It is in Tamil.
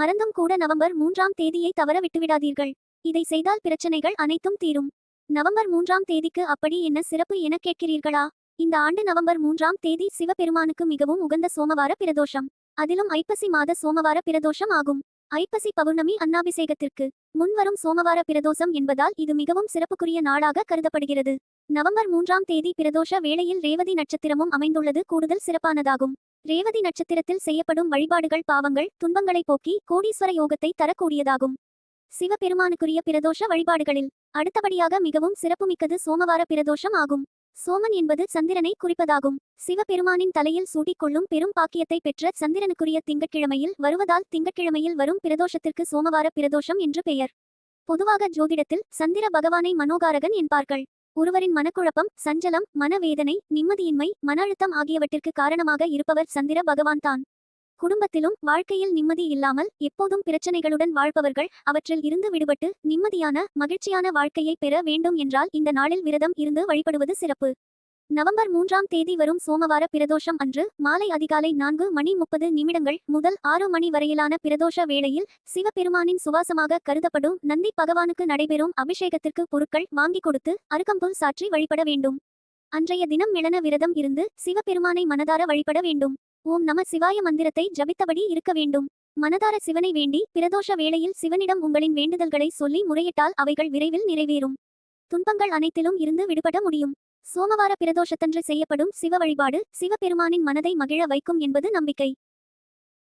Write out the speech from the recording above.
மறந்தும் கூட நவம்பர் 3ஆம் தேதியை தவற விட்டுவிடாதீர்கள். இதை செய்தால் பிரச்சனைகள் அனைத்தும் தீரும். நவம்பர் 3ஆம் தேதிக்கு அப்படி என்ன சிறப்பு என கேட்கிறீர்களா? இந்த ஆண்டு நவம்பர் 3ஆம் தேதி சிவபெருமானுக்கு மிகவும் உகந்த சோமவார பிரதோஷம். அதிலும் ஐப்பசி மாத சோமவார பிரதோஷம் ஆகும். ஐப்பசி பௌர்ணமி அன்னாபிஷேகத்திற்கு முன்வரும் சோமவார பிரதோஷம் என்பதால் இது மிகவும் சிறப்புக்குரிய நாளாக கருதப்படுகிறது. நவம்பர் 3ஆம் தேதி பிரதோஷ வேளையில் ரேவதி நட்சத்திரமும் அமைந்துள்ளது கூடுதல் சிறப்பானதாகும். ரேவதி நட்சத்திரத்தில் செய்யப்படும் வழிபாடுகள் பாவங்கள் துன்பங்களை போக்கி கோடீஸ்வர யோகத்தை தரக்கூடியதாகும். சிவபெருமானுக்குரிய பிரதோஷ வழிபாடுகளில் அடுத்தபடியாக மிகவும் சிறப்புமிக்கது சோமவார பிரதோஷம் ஆகும். சோமன் என்பது சந்திரனை குறிப்பதாகும். சிவபெருமானின் தலையில் சூட்டிக்கொள்ளும் பெரும் பாக்கியத்தை பெற்ற சந்திரனுக்குரிய திங்கட்கிழமையில் வருவதால் திங்கட்கிழமையில் வரும் பிரதோஷத்திற்கு சோமவார பிரதோஷம் என்று பெயர். பொதுவாக ஜோதிடத்தில் சந்திர பகவானை மனோகாரகன் என்பார்கள். ஒருவரின் மனக்குழப்பம், சஞ்சலம், மனவேதனை, நிம்மதியின்மை, மன அழுத்தம் ஆகியவற்றிற்கு காரணமாக இருப்பவர் சந்திர பகவான் தான். குடும்பத்திலும் வாழ்க்கையில் நிம்மதி இல்லாமல் எப்போதும் பிரச்சனைகளுடன் வாழ்பவர்கள் அவற்றில் இருந்து விடுபட்டு நிம்மதியான மகிழ்ச்சியான வாழ்க்கையை பெற வேண்டும் என்றால் இந்த நாளில் விரதம் இருந்து வழிபடுவது சிறப்பு. நவம்பர் 3ஆம் தேதி வரும் சோமவார பிரதோஷம் அன்று மாலை அதிகாலை 4:30 முதல் 6 மணி வரையிலான பிரதோஷ வேளையில் சிவபெருமானின் சுவாசமாக கருதப்படும் நந்தி பகவானுக்கு நடைபெறும் அபிஷேகத்திற்கு பொருட்கள் வாங்கி கொடுத்து அருகம்புல் சாற்றி வழிபட வேண்டும். அன்றைய தினம் மெளன விரதம் இருந்து சிவபெருமானை மனதார வழிபட வேண்டும். ஓம் நம சிவாய மந்திரத்தை ஜபித்தபடி இருக்க வேண்டும். மனதார சிவனை வேண்டி பிரதோஷ வேளையில் சிவனிடம் உங்களின் வேண்டுதல்களை சொல்லி முறையிட்டால் அவைகள் விரைவில் நிறைவேறும். துன்பங்கள் அனைத்திலும் இருந்து விடுபட முடியும். சோமவார பிரதோஷத்தன்று செய்யப்படும் சிவ வழிபாடு சிவபெருமானின் மனதை மகிழ வைக்கும் என்பது நம்பிக்கை.